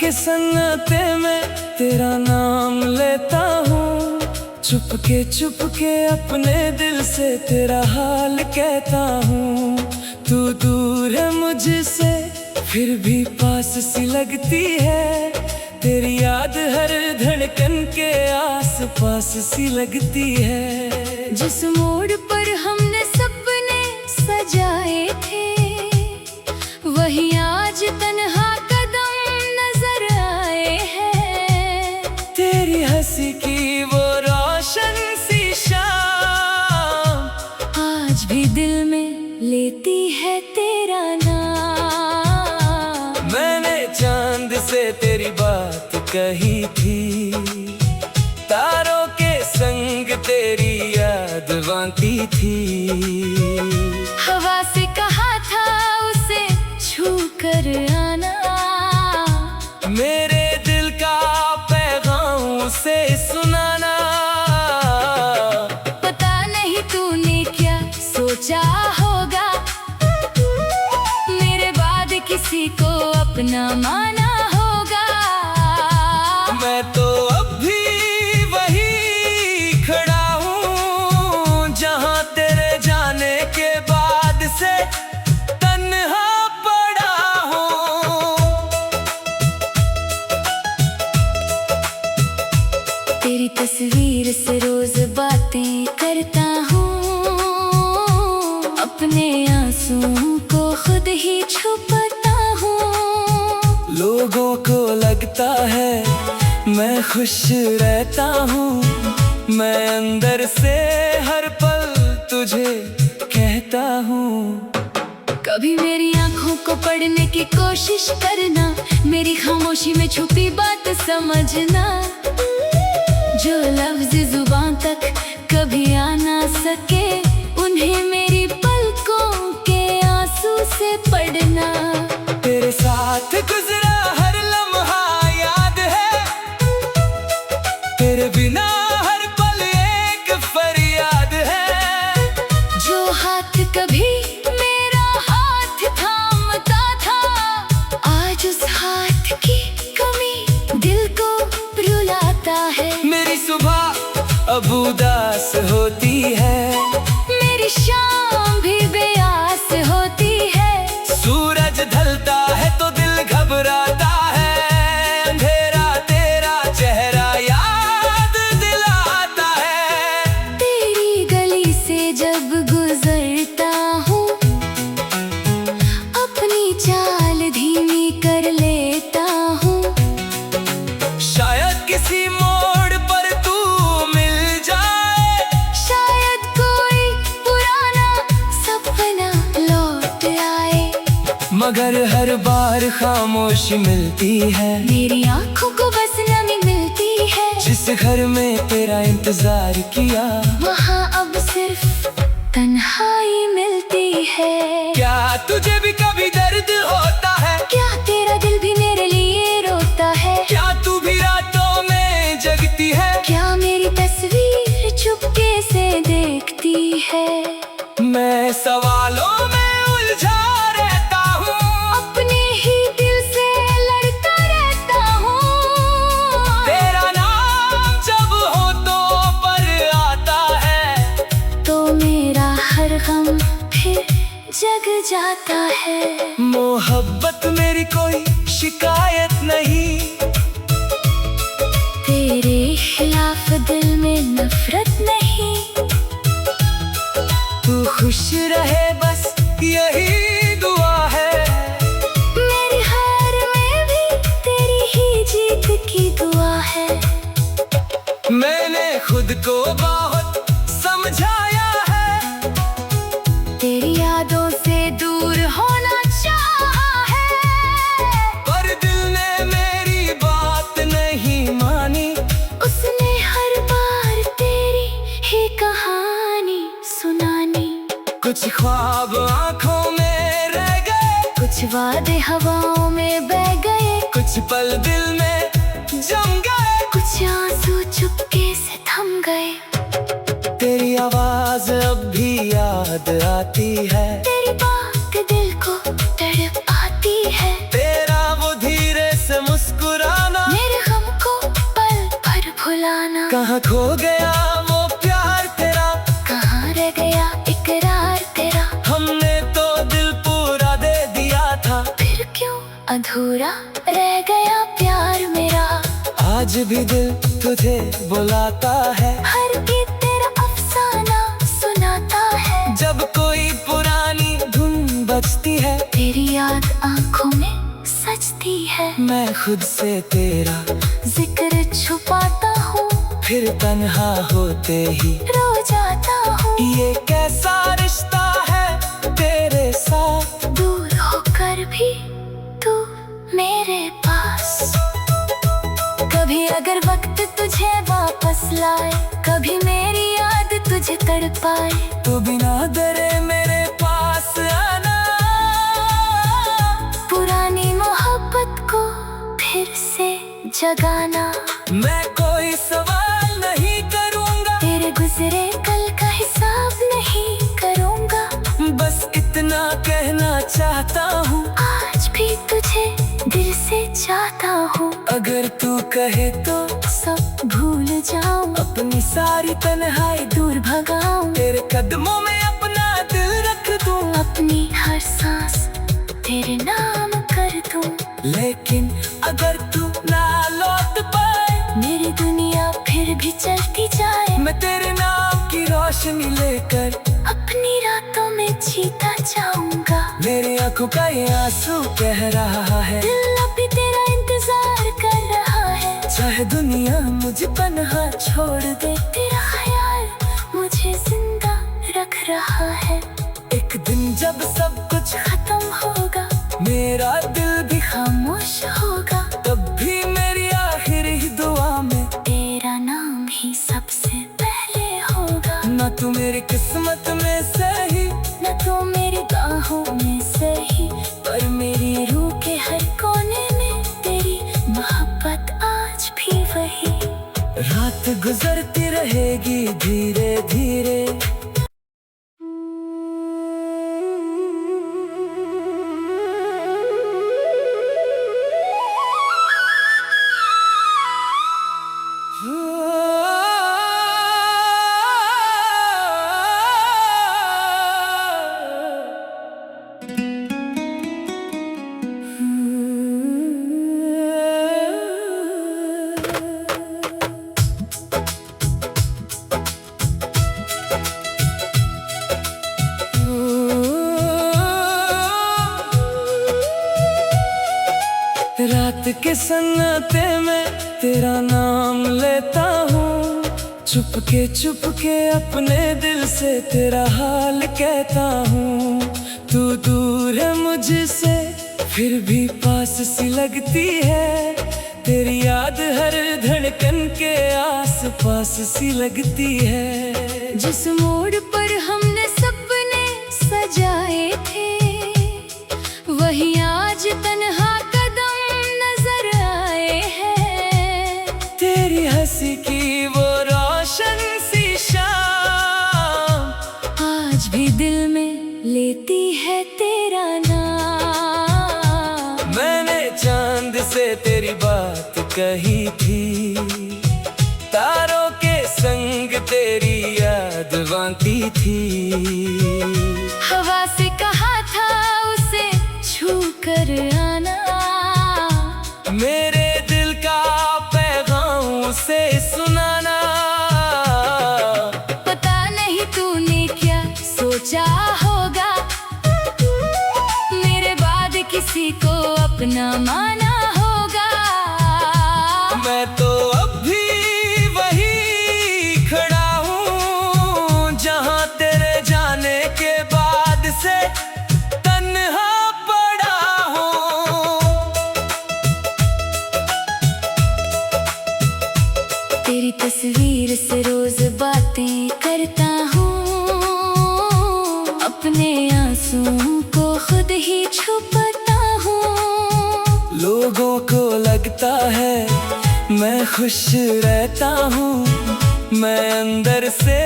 के सन्नाटे में तेरा नाम लेता हूँ, चुपके अपने दिल से तेरा हाल कहता हूँ। तू दूर है मुझसे फिर भी पास सी लगती है, तेरी याद हर धड़कन के आस पास सी लगती है। जिस मोड़ पर हमने सपने सजाए थे, वही आज तन्हा कदम नजर आए हैं। तेरी हंसी की वो रोशन सी शाम आज भी दिल में लेती है तेरा नाम। मैंने चांद से तेरी बात कही थी, तारों के संग तेरी याद बांधी थी। हवा से कहा था उसे छू कर आना, मेरे दिल का पैगाम उसे सुनाना। पता नहीं तूने क्या सोचा होगा, मेरे बाद किसी को अपना माना होगा। मैं तो अब भी वही खड़ा हूँ, जहाँ तेरे जाने के बाद से तन्हा पड़ा हूँ। तेरी तस्वीर से रोज बातें करता हूँ, अपने आंसुओं को खुद ही छुपाता हूँ। लोगों को लगता है मैं खुश रहता हूँ, मैं अंदर से हर पल तुझे कहता हूँ। कभी मेरी आंखों को पढ़ने की कोशिश करना, मेरी खामोशी में छुपी बात समझना। जो लफ्ज़ जुबान तक कभी आ ना सके, उन्हें मेरी पलकों के आंसू से पढ़ना। तेरे साथ गुजरा हर लम्हा याद है, तेरे बिना हर पल एक फरियाद है। जो हाथ कभी मेरा हाथ थामता था, आज उस हाथ की कमी दिल को रुलाता है। मेरी सुबह अब उदास होती है, मेरी शाम भी बेआस होती है। सूरज ढलता है तो दिल घबराता है, अंधेरा तेरा चेहरा याद दिलाता है। तेरी गली से जब गुजरता हूँ, अपनी चाल धीमी कर लेता हूँ। शायद किसी मोड़ पर तू मिल जाए, शायद कोई पुराना सपना लौट आए। मगर हर बार खामोशी मिलती है, मेरी आंखों को बस नमी मिलती है। जिस घर में तेरा इंतजार किया, वहाँ अब सिर्फ तन्हाई मिलती है। क्या तुझे भी कभी दर्द होता है? क्या तेरा दिल भी मेरे लिए रोता है? क्या तू भी रातों में जगती है? क्या मेरी तस्वीर चुपके से देखती है? मैं सवालों में उलझा रहता हूँ, अपने ही दिल से लड़ता रहता हूँ। तेरा नाम जब होठों पर आता है, तो मेरा हर गम फिर जग जाता है। मोहब्बत मेरी कोई शिकायत नहीं, तेरे खिलाफ दिल में नफरत नहीं। तू खुश रहे बस यही दुआ है, मेरी हार में भी तेरी ही जीत की दुआ है। मैंने खुद को बहुत समझाया है, तेरी यादों से दूर होना चाहा है। पर दिल ने मेरी बात नहीं मानी, उसने हर बार तेरी ही कहानी सुनानी। कुछ ख्वाब आंखों में रह गए, कुछ वादे हवाओं में बह गए। कुछ पल दिल में जम गए, कुछ आंसू चुपके से थम गए। तेरी आवाज अब भी याद आती है, तेरी बात दिल को तड़प आती है। तेरा वो धीरे से मुस्कुरा कहाँ खो गया वो प्यार तेरा, कहाँ रह गया इकरार तेरा। हमने तो दिल पूरा दे दिया था, फिर क्यों अधूरा रह गया प्यार मेरा। आज भी दिल तुझे बुलाता है, हर गीत तेरा अफसाना सुनाता है। जब कोई पुरानी धुन बजती है, तेरी याद आंखों में सजती है। मैं खुद से तेरा जिक्र छुपाता हूँ, फिर तन्हा होते ही रो जाता हूँ। ये कैसा रिश्ता है तेरे साथ, दूर होकर भी तू मेरे पास। कभी अगर वक्त तुझे वापस लाए, कभी मेरी याद तुझे तड़पाए, तो बिना डरे मेरे पास आना, पुरानी मोहब्बत को फिर से जगाना। मैं कोई सवाल नहीं करूँगा, तेरे गुजरे कल का हिसाब नहीं करूँगा। बस इतना कहना चाहता हूँ, आज भी तुझे दिल से चाहता हूँ। अगर तू कहे तो सब भूल जाऊं, अपनी सारी तन्हाई दूर भगाऊं, तेरे कदमों में अपना दिल रख दूं, अपनी हर सांस तेरे नाम कर दूं। लेकिन अगर तू ना लौट पाए, मेरी दुनिया फिर भी चलती जाए, मैं तेरे नाम की रोशनी लेकर अपनी रातों में जीता जाऊंगा। मेरी आंखों का ये आंसू कह रहा है, दिल अब भी तेरा इंतजार कर रहा है। चाहे दुनिया मुझे पनाह छोड़ दे, तेरा ख्याल मुझे जिंदा रख रहा है। एक दिन जब सब कुछ खत्म होगा, मेरा दिल भी खामोश होगा, तब भी मेरी आखिरी दुआ में तेरा नाम ही सबसे पहले होगा। ना तू मेरी किस्मत में सही, न तो मेरी बाहों में सही, पर मेरी रूह के हर कोने में तेरी मोहब्बत आज भी वही। रात गुजरती रहेगी धीरे धीरे, रात के सन्नाटे में तेरा नाम लेता हूँ, चुपके अपने दिल से तेरा हाल कहता हूँ। तू दूर है मुझसे फिर भी पास सी लगती है, तेरी याद हर धड़कन के आस पास सी लगती है। जिस मोड़ पर हमने सपने सजाए थे, वही आज तन्हा हंसी की वो रोशन सी शाम, आज भी दिल में लेती है तेरा नाम। मैंने चांद से तेरी बात कही थी, तारों के संग तेरी याद बांधी थी। हवा से कहा था उसे छू कर आना, मेरे दिल का से सुनाना। पता नहीं तूने क्या सोचा होगा, मेरे बाद किसी को अपना माना होगा। मैं तो अब भी वही खड़ा हूँ, जहाँ तेरे जाने के बाद से तन्हा पड़ा हूँ। तेरी तस्वीर से रोज बातें करता हूँ, अपने आंसुओं को खुद ही छुपाता हूँ। लोगों को लगता है मैं खुश रहता हूँ, मैं अंदर से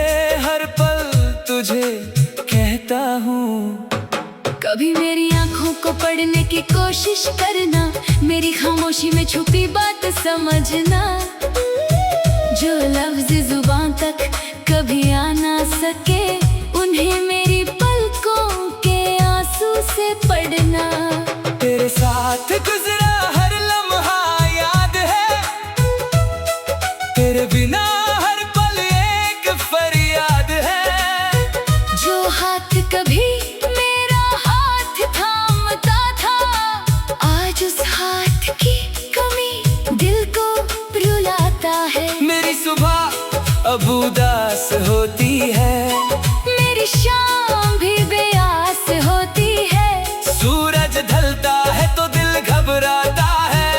हर पल तुझे कहता हूँ। कभी मेरी आंखों को पढ़ने की कोशिश करना, मेरी खामोशी में छुपी बात समझना। जो लफ्ज जुबान तक कभी आ ना सके, उन्हें मेरी पलकों के आंसू से पढ़ना। तेरे साथ गुजरा हर लम्हा याद है, तेरे बिना हर पल एक फरियाद है। जो हाथ कभी मेरा हाथ थामता था, आज उस हाथ की कमी दिल को रुलाता है। मेरी सुबह अब उदास होती है, मेरी शाम भी बेआस होती है। सूरज ढलता है तो दिल घबराता है,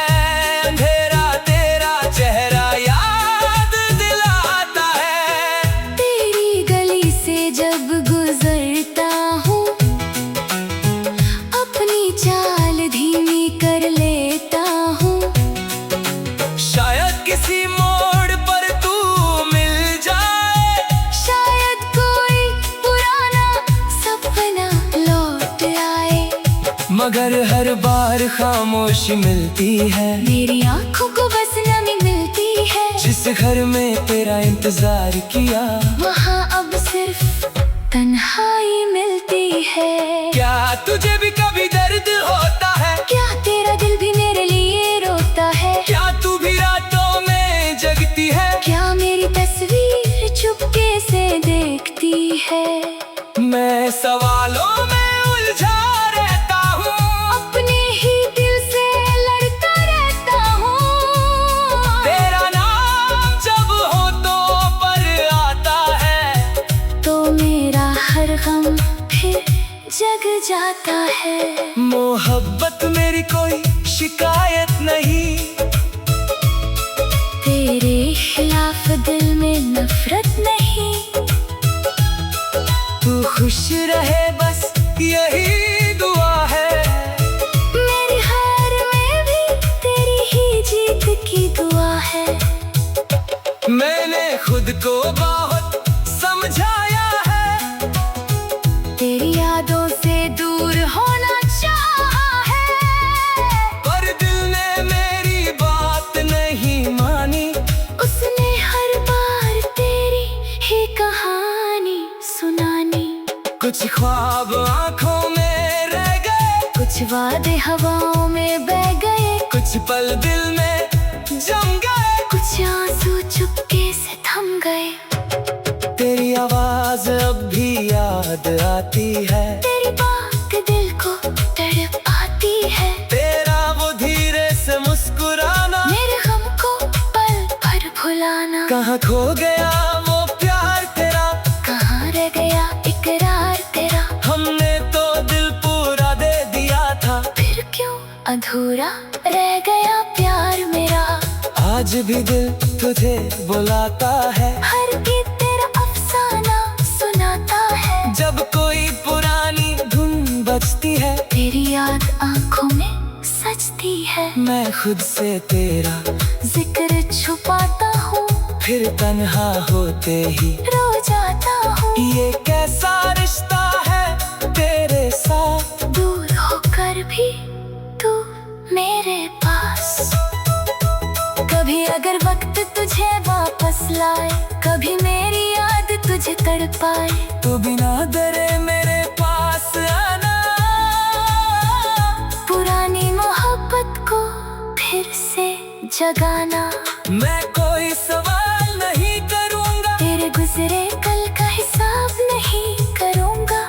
अंधेरा तेरा चेहरा याद दिलाता है। तेरी गली से जब गुजरता हूँ, अपनी चाल धीमी कर लेता हूँ। शायद किसी मोड़ पर तू मिल जाए, शायद कोई पुराना सपना लौट आए। मगर हर बार खामोशी मिलती है, मेरी आंखों को बस नमी मिलती है। जिस घर में तेरा इंतजार किया, वहाँ अब सिर्फ तन्हाई मिलती है। क्या तुझे भी कभी दर्द होता है? क्या तेरा दिल भी मेरे लिए रोता है? क्या तू भी रातों में जगती है? क्या मेरी तस्वीर चुपके से देखती है? मैं सवालों में उलझा रहता हूँ, अपने ही दिल से लड़ता रहता हूँ। तेरा नाम जब होठों पर आता है, तो मेरा हर गम फिर जग जाता है। मोहब्बत मेरी कोई शिकायत नहीं, तेरे खिलाफ दिल में नफरत नहीं। तू खुश रहे बस यही दुआ है। मेरी हार में भी तेरी ही जीत की दुआ है। मैंने खुद को बहुत समझाया है, तेरी यादों से दूर होना चाहा है। पर दिल ने मेरी बात नहीं मानी। उसने हर बार तेरी ही कहानी सुनानी। कुछ ख्वाब आंखों में रह गए, कुछ वादे हवाओं में बह गए। कुछ पल दिल में जम गए। कुछ आंसू चुपके से थम गए। तेरी आवाज अब भी याद आती है, तेरी बात दिल को तड़पाती है। तेरा वो धीरे से मुस्कुराना, मेरे गम को पल भर भुलाना। कहाँ खो गया वो प्यार तेरा, कहाँ रह गया इकरार तेरा। हमने तो दिल पूरा दे दिया था, फिर क्यों अधूरा रह गया प्यार मेरा। आज भी दिल तुझे बुलाता है, हर गीत तेरा अफसाना सुनाता है। जब कोई पुरानी धुन बजती है, तेरी याद आंखों में सजती है। मैं खुद से तेरा जिक्र छुपाता हूँ, फिर तन्हा होते ही रो जाता हूँ। ये कैसा रिश्ता है तेरे साथ, दूर होकर भी तू मेरे पास। कभी अगर वक्त तुझे वापस लाए, कभी मेरी याद तुझे तड़पाए, तो बिना डरे मेरे पास आना। पुरानी मोहब्बत को फिर से जगाना। मैं कोई सवाल नहीं करूँगा, तेरे गुजरे कल का हिसाब नहीं करूँगा।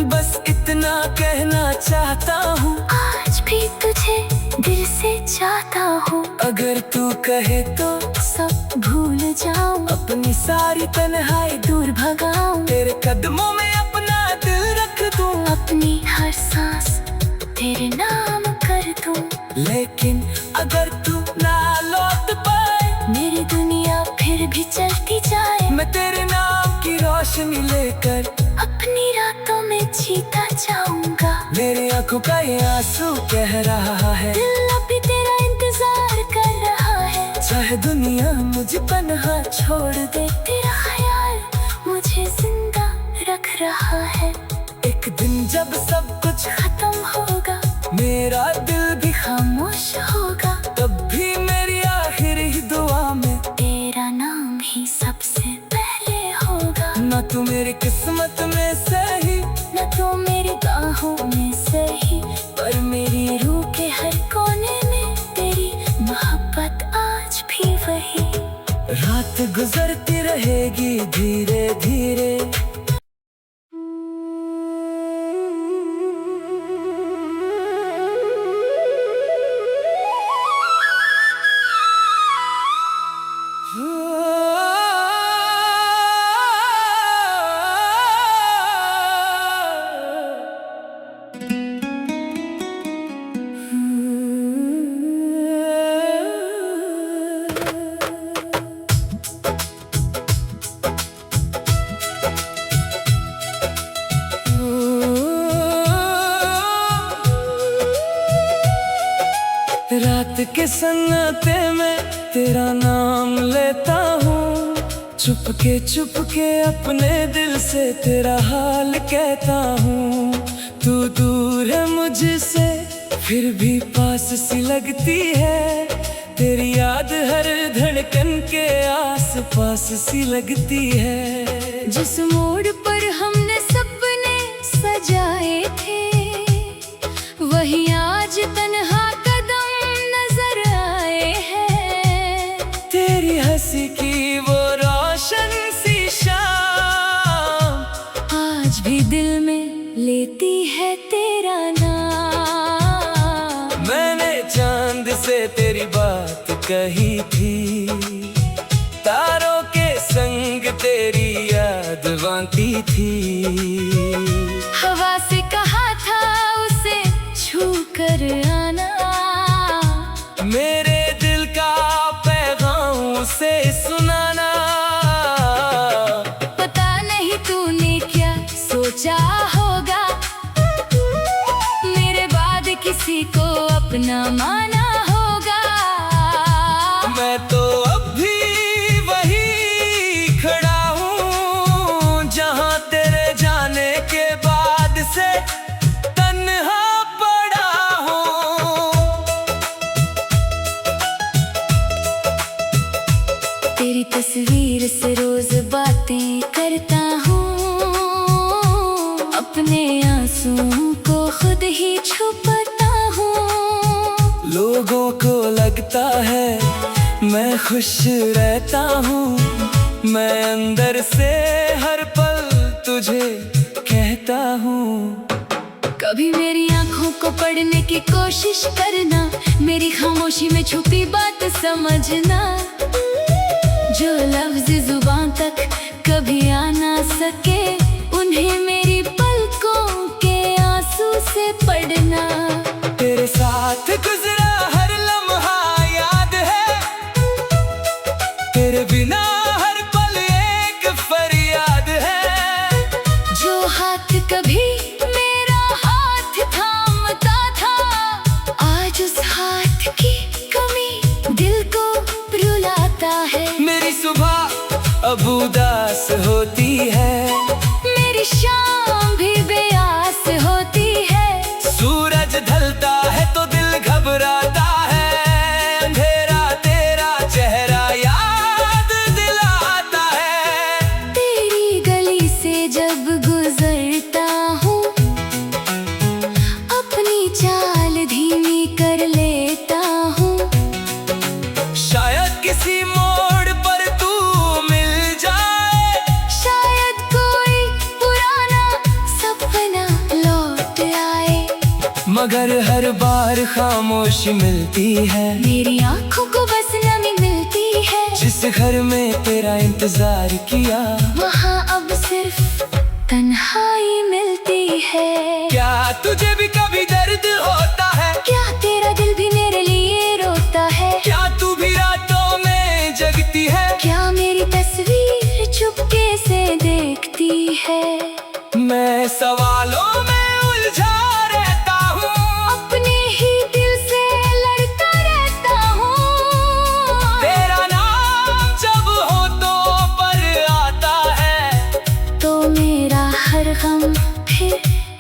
बस इतना कहना चाहता हूँ, आज भी तुझे दिल से चाहता हूँ। अगर तू कहे तो सब भूल जाऊं, अपनी सारी तन्हाई दूर भगाऊं। तेरे कदमों में अपना दिल रख दूं, अपनी हर सांस तेरे नाम कर दूं। लेकिन अगर तू ना लौट पाए, मेरी दुनिया फिर भी चलती जाए। मैं तेरे नाम की रोशनी लेकर अपनी रातों में जीता जाऊंगा। मेरी आंखों का ये आंसू कह रहा है, दिल अभी तेरा इंतजार कर रहा है। चाहे दुनिया मुझे पनाह छोड़ दे, तेरा ख्याल मुझे जिंदा रख रहा है। एक दिन जब सब कुछ खत्म होगा, मेरा दिल भी खामोश होगा, तब भी मेरी आखिरी दुआ में तेरा नाम ही धीरे धीरे। रात के सन्नाटे में तेरा नाम लेता हूँ, चुपके अपने दिल से तेरा हाल कहता हूँ। तू दूर है मुझसे फिर भी पास सी लगती है, तेरी याद हर धड़कन के आस पास सी लगती है। जिस मोड़ पर हमने सपने सजाए थे वही आज तन्हा हंसी की वो रोशन सी शाम आज भी दिल में लेती है तेरा नाम। मैंने चांद से तेरी बात कही थी, तारों के संग तेरी याद बांटी थी। हवा से कहा था उसे छू कर आना, मेरे दिल का से सुनाना। पता नहीं तूने क्या सोचा होगा, मेरे बाद किसी को अपना माना होगा। मैं तो अब भी वही खड़ा हूँ जहाँ तेरे जाने के बाद से तन्हा पड़ा हूँ। तेरी तस्वीर से रोज बातें करता हूँ, अपने आंसुओं को खुद ही छुपाता हूँ। लोगों को लगता है मैं खुश रहता हूँ, मैं अंदर से हर पल तुझे कहता हूँ। कभी मेरी आंखों को पढ़ने की कोशिश करना, मेरी खामोशी में छुपी बात समझना। जो लफ्ज़ जुबान तक कभी आ ना सके उन्हें मेरी पलकों के आंसू से पढ़ना। तेरे साथ गुजरा हर लम्हा याद है, तेरे बिना हर पल एक फरियाद है। जो हाथ कभी मेरा हाथ थामता था, आज उस हाथ की कमी दिल को रुलाता है। मेरी सुबह अब उदास होती है, मेरी शाम भी बेआस होती है। सूरज ढलता है तो दिल घबराता है, अंधेरा तेरा चेहरा याद दिलाता है। तेरी गली से जब गुजरता हूँ अपनी चाल धीमी कर लेता हूँ। शायद किसी मोड़ पर तू मिल जाए, शायद कोई पुराना सपना लौट आए। मगर हर बार खामोशी मिलती है, मेरी आंखों को बस नमी मिलती है। जिस घर में तेरा इंतजार किया वहाँ अब सिर्फ तन्हाई मिलती है। क्या तुझे भी कभी दर्द होता है? क्या तेरा दिल भी मेरे लिए रोता है? क्या तू भी रातों में जगती है? क्या मेरी तस्वीर चुपके से देखती है? मैं सवालों में उलझा रहता हूँ, अपने ही दिल से लड़ता रहता हूँ। तेरा नाम जब होठों पर आता है तो मेरा हर गम फिर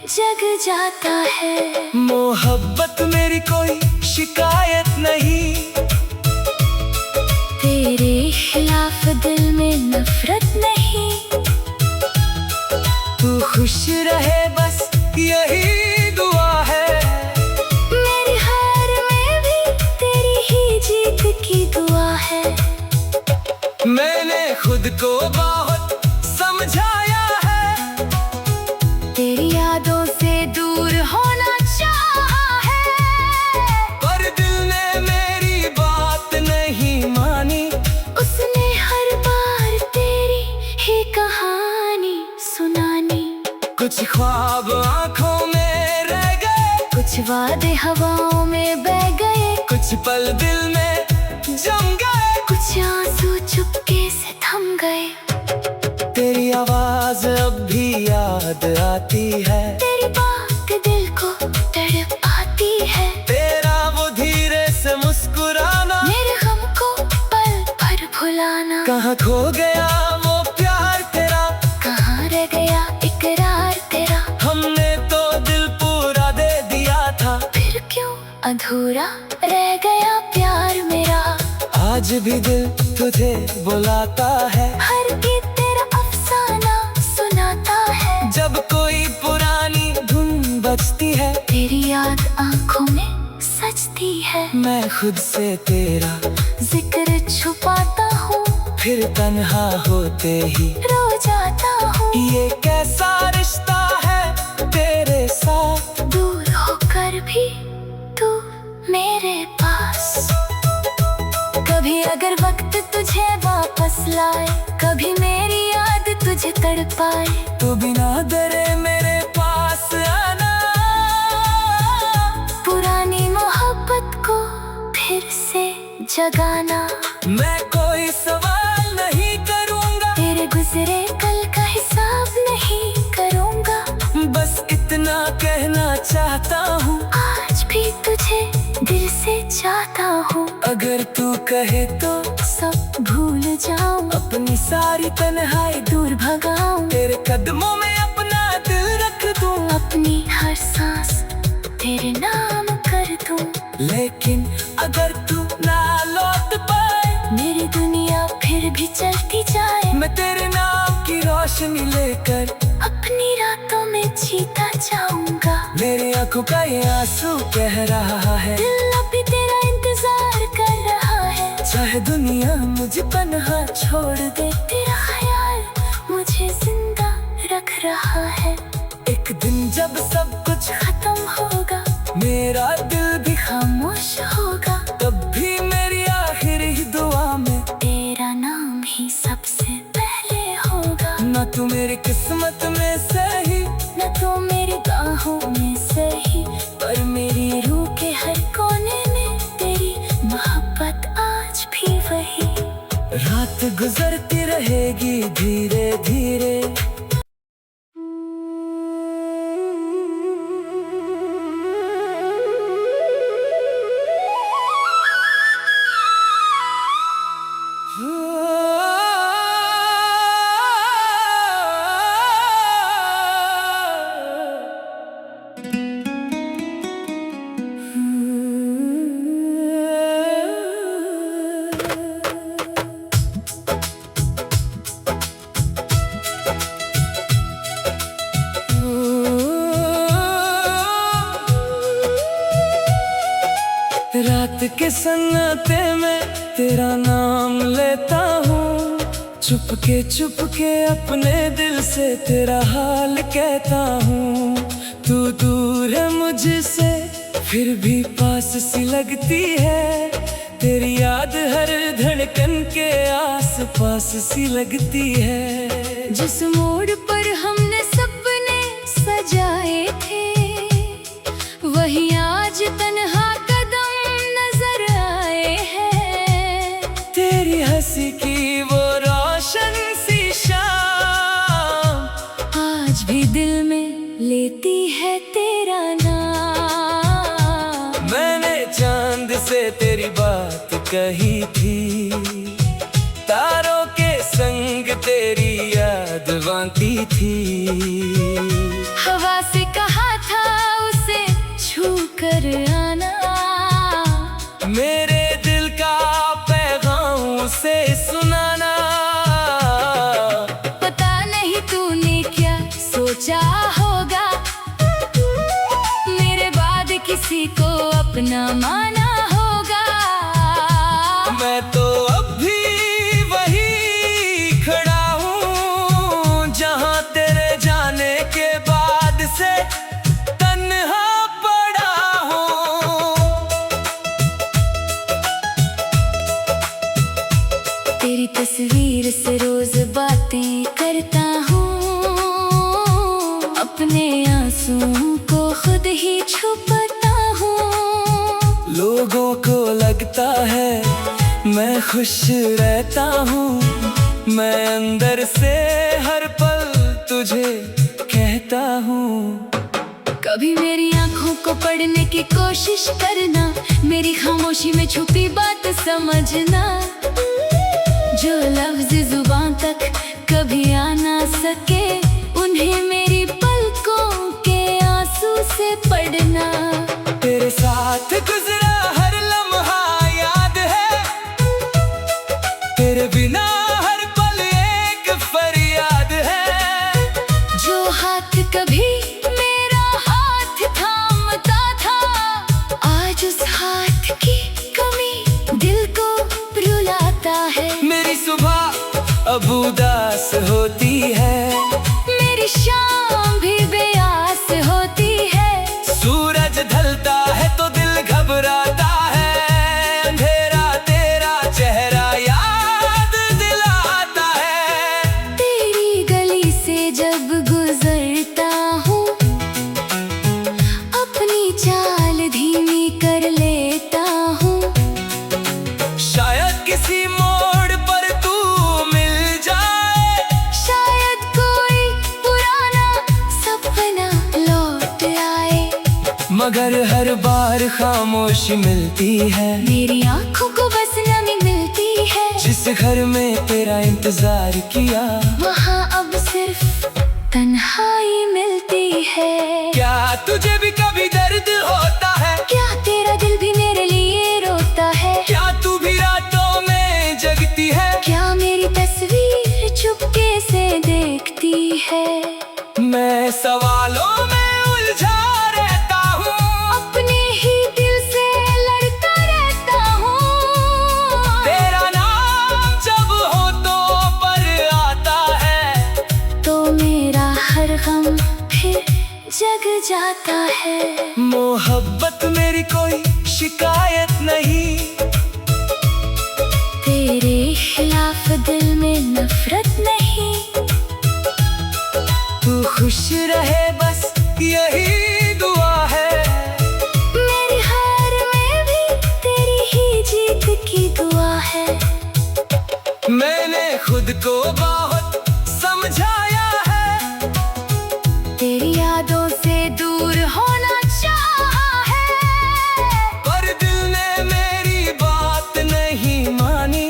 जग जाता है। मोहब्बत मेरी कोई शिकायत नहीं, तेरे खिलाफ दिल में नफरत नहीं। तू खुश रहे बस यही दुआ है, मेरी हार में भी तेरी ही जीत की दुआ है। मैंने खुद को बहुत दूर होना चाहा है, पर दिल ने मेरी बात नहीं मानी। उसने हर बार तेरी ही कहानी सुनानी। कुछ ख्वाब आंखों में रह गए, कुछ वादे हवाओं में बह गए, कुछ पल दिल में जम गए, कुछ आंसू चुपके से थम गए। तेरी आवाज अब भी याद आती है, तेरी बात दिल को तड़पाती है। तेरा वो धीरे से मुस्कुराना, मेरे गम को पल भर भुलाना। कहाँ खो गया वो प्यार तेरा, कहाँ रह गया इकरार तेरा। हमने तो दिल पूरा दे दिया था, फिर क्यों अधूरा रह गया प्यार मेरा। आज भी दिल तुझे बुलाता है, हर गीत तेरा अफसाना सुनाता है। जब कोई पुरानी धुन बजती है, तेरी याद आंखों में सजती है। मैं खुद से तेरा जिक्र छुपाता हूँ, फिर तन्हा होते ही रो जाता हूँ। ये कैसा रिश्ता है तेरे साथ, दूर होकर भी तू मेरे पास। कभी अगर वक्त तुझे वापस लाए, कभी मेरी याद तुझे तड़पाए, तो बिना डरे मेरे पास आना। पुरानी मोहब्बत को फिर से जगाना। मैं कोई सवाल नहीं करूँगा, तेरे गुजरे कल का हिसाब नहीं करूँगा। बस इतना कहना चाहता हूँ, आज भी तुझे दिल से चाहता हूँ। अगर तू कहे तो सब भूल जाऊं, अपनी सारी तन्हाई दूर भगाऊं। तेरे कदमों में अपना दिल रख दूं, अपनी हर सांस तेरे नाम कर दूं। लेकिन अगर तू ना लौट पाए, मेरी दुनिया फिर भी चलती जाए। मैं तेरे नाम की रोशनी लेकर अपनी रातों में जीता जाऊंगा। मेरी आंखों का ये आंसू कह रहा है, दिल अभी तेरा इंतजार कर रहा है। चाहे दुनिया मुझे पन्हा छोड़ दे, तेरा ख्याल मुझे जिंदा रख रहा है। एक दिन जब सब कुछ खत्म होगा, मेरा दिल भी खामोश होगा, तब भी मेरी आखिरी दुआ में तेरा नाम ही सबसे पहले होगा। ना तू मेरी किस्मत में सही, न तो मेरी बाहों में सही, पर मेरी रूह के हर कोने में तेरी मोहब्बत आज भी वही। रात गुजरती रहेगी धीरे धीरे, रात के सन्नाटे में तेरा नाम लेता हूँ, चुपके अपने दिल से तेरा हाल कहता हूँ। तू दूर है मुझसे फिर भी पास सी लगती है, तेरी याद हर धड़कन के आस पास सी लगती है। जिस मोड़ पर हमने सपने सजाए थे, वही आज तन्हा कदम नजर आए हैं। तेरी हंसी की वो रोशन सी शाम आज भी दिल में लेती है तेरा नाम। मैंने चांद से तेरी बात कही थी, तारों के संग तेरी याद बांधी थी। हवा से कहा था उसे छू कर आना, मेरे दिल का पैगाम उसे सुनाना। पता नहीं तूने क्या सोचा होगा, मेरे बाद किसी को अपना माना होगा। मैं तो अब भी वही खड़ा हूँ, जहाँ तेरे जाने के बाद से तन्हाई अपने आंसुओं को खुद ही छुपाता हूँ। लोगों को लगता है मैं खुश रहता हूँ, मैं अंदर से हर पल तुझे कहता हूँ। कभी मेरी आंखों को पढ़ने की कोशिश करना, मेरी खामोशी में छुपी बात समझना। जो लफ्ज़ जुबान तक कभी आ ना सके, उन्हें मेरी पलकों के आंसू से पढ़ना। तेरे साथ गुजरा हर लम्हा याद है, तेरे बिना हर पल एक फरियाद है। जो हाथ कभी मेरा हाथ थामता था, आज उस हाथ की कमी दिल को रुलाता है। मेरी सुबह अब उदास होती है, मेरी शाम भी बेआस होती है। सूरज ढलता है तो दिल घबराता है, अंधेरा तेरा चेहरा याद दिलाता है। तेरी गली से जब गुजरता हूँ, अपनी चाल धीमी कर लेता हूँ। शायद किसी मोड़ पर तू मिल जाए, शायद कोई पुराना सपना लौट आए। मगर हर बार खामोशी मिलती है, मेरी आंखों को बस नमी मिलती है। जिस घर में तेरा इंतजार किया, वहाँ अब सिर्फ तन्हाई मिलती है। क्या तुझे भी कभी दर्द होता है? क्या तेरा दिल भी मेरे लिए रोता है? क्या तू भी रातों में जगती है? क्या मेरी तस्वीर चुपके से देखती है? मैं सवालों में उलझा रहता हूँ, अपने ही दिल से लड़ता रहता हूँ। तेरा नाम जब होठों पर आता है, तो मेरा हर गम फिर जग जाता है। मोहब्बत मेरी कोई शिकायत नहीं, तेरे खिलाफ दिल में नफरत नहीं। तू खुश रहे बस यही दुआ है। मेरी हार में भी तेरी ही जीत की दुआ है। मैंने खुद को बहुत समझाया है, तेरी यादों से दूर होना चाहा है। पर दिल ने मेरी बात नहीं मानी।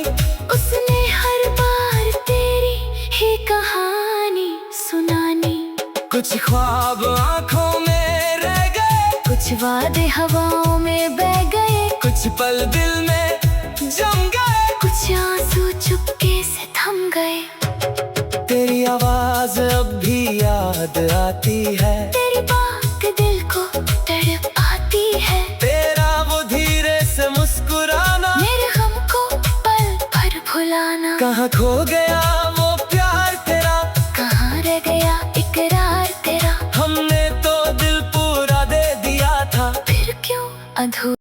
उसने हर बार तेरी ही कहानी सुनानी। कुछ ख्वाब आंखों में रह गए, कुछ वादे हवाओं में बह गए। कुछ पल दिल में जम गए, कुछ आंसू चुपके से थम गए। तेरी आवाज अब भी याद आती है, तेरी बात दिल को तड़प आती है। तेरा वो धीरे से मुस्कुराना, मेरे गम को पल भर भुलाना। कहाँ खो गया